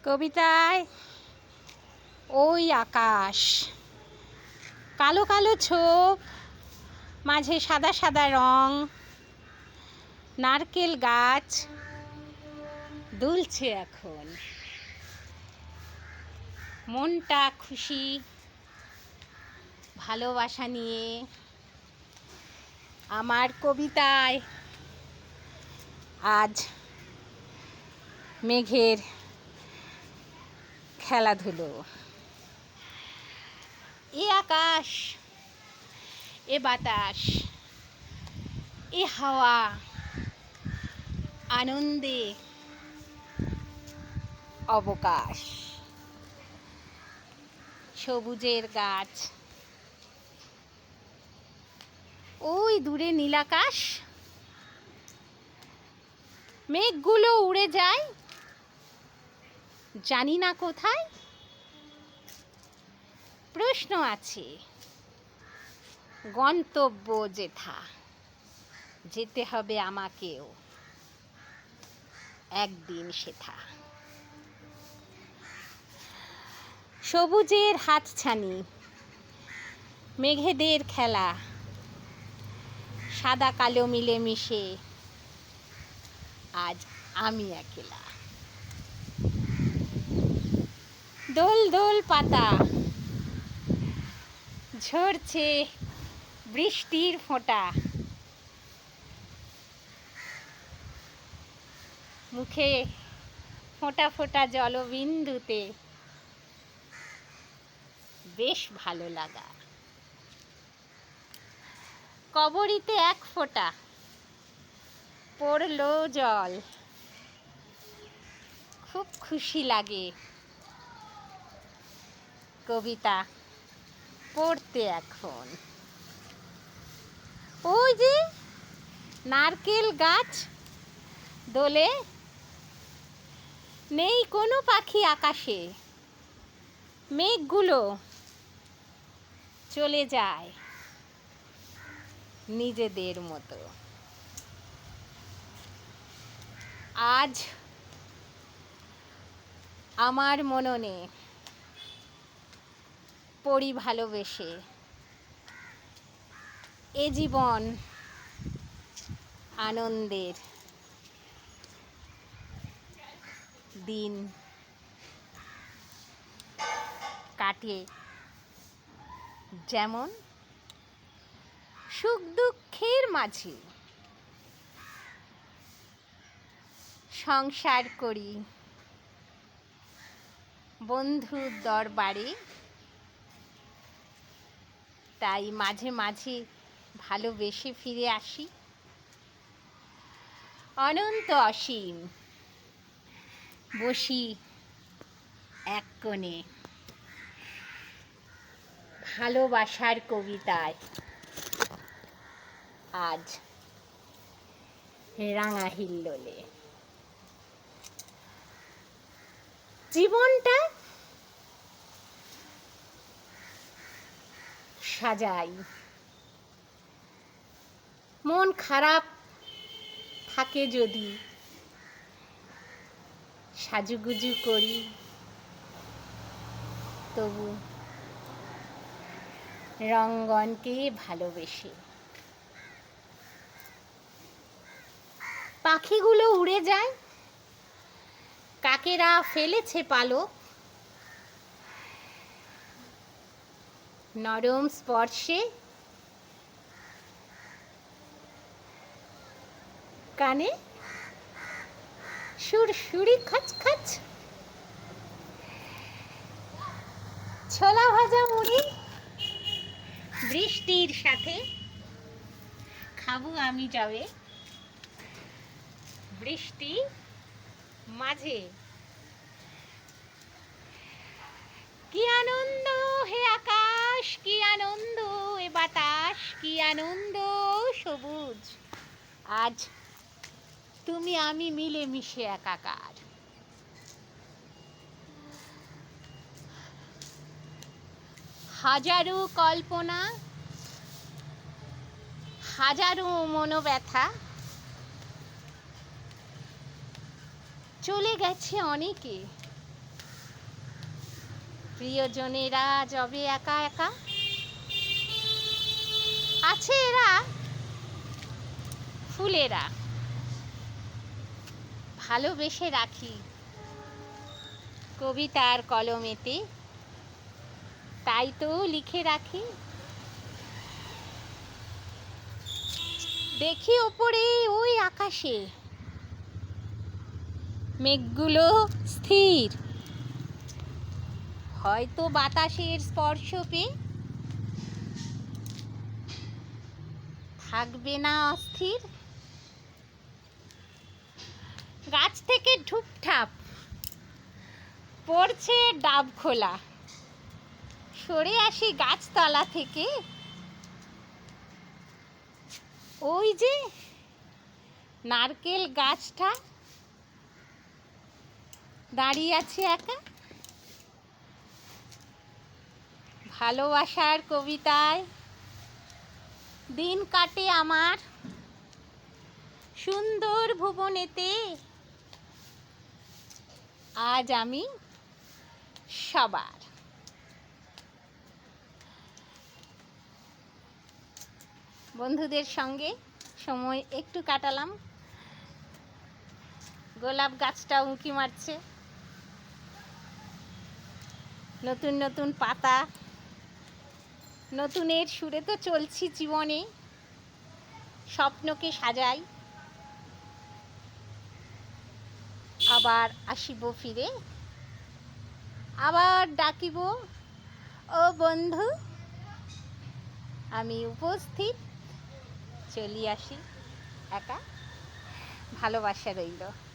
কবিতায় ওই আকাশ, কালো কালো ছোপ, মাঝে সাদা সাদা রং, নারকেল গাছ দুলছে এখন। মনটা খুশি ভালোবাসা নিয়ে। আমার কবিতায় আজ মেঘের খেলাধুলো। এ আকাশ, এ বাতাস, এ হাওয়া আনন্দে অবকাশ। সবুজের গাছ, ওই দূরে নীলাকাশ, মেঘগুলো উড়ে যায় জানি না কোথায়। প্রশ্ন আছে, গন্তব্য যেথা, যেতে হবে আমাকেও একদিন সেথা। সবুজের হাতছানি, মেঘেদের খেলা, সাদা কালো মিলেমিশে আজ আমি একলা। দোল দোল পাতা, ঝরছে বৃষ্টির ফোঁটা, মুখে ফোঁটা ফোঁটা জলবিন্দুতে বেশ ভালো লাগা। কবরীতে এক ফোঁটা পড়লো জল, খুব খুশি লাগে কবিতা পড়তে এখন। ওই যে নারকেল গাছ দোলে, নেই কোনো পাখি আকাশে, মেঘগুলো চলে যায় নিজেদের মতো। আজ আমার মননে পড়ি ভালোবেসে, এ জীবন আনন্দের দিন কাটে যেমন সুখ দুঃখের মাঝে। সংসার করি বন্ধুর দরবারে, তাই মাঝে মাঝে ভালোবেসে ফিরে আসি। অনন্ত অসীম বসি এক কোণে, ভালোবাসার কবিতায় আজ রাঙা হিল্লোলে। জীবনটা সাজাই, মন খারাপ থাকে যদি সাজুগুজু করি, তবু রঙ্গনকে ভালোবেসে। পাখিগুলো উড়ে যায়, কাকেরা ফেলেছে পালক, নরম স্পর্শে কানে সুরসুরি খচখচ। ছোলা ভাজা মুড়ি বৃষ্টির সাথে খাবো আমি যাবে, বৃষ্টি মাঝে। কি আনন্দ হে আকাশ, কি আনন্দ এ বাতাস, কি আনন্দ সবুজ, আজ তুমি আমি মিলে মিশে একাকার। হাজারো কল্পনা, হাজারো মনোব্যথা, চলে গেছে অনেকে প্রিয়জনেরা যবে একা একা, আছে এরা ফুলেরা, ভালোবেসে রাখি কবিতার কলমেতে, তাই তো লিখে রাখি। দেখি ওপরে ওই আকাশে মেঘগুলো স্থির, হয়তো বাতাসের স্পর্শ পেয়ে থাকবে না অস্থির। গাছ থেকে ঢুপঠাপ পড়ছে ডাব খোলা, সরে আসি গাছতলা থেকে, ওই যে নারকেল গাছটা দাঁড়িয়ে আছে একা। ভালোবাসার কবিতায় দিন কাটে আমার সুন্দর ভুবনেতে, আজ আমি সবার। বন্ধুদের সঙ্গে সময় একটু কাটালাম, গোলাপ গাছটা উঁকি মারছে, নতুন নতুন পাতা, নতুনের সুরে তো চলছি জীবনে, স্বপ্নকে সাজাই, আবার আসিব ফিরে, আবার ডাকিব ও বন্ধু, আমি উপস্থিত, চলি আসি একা, ভালোবাসা রইল।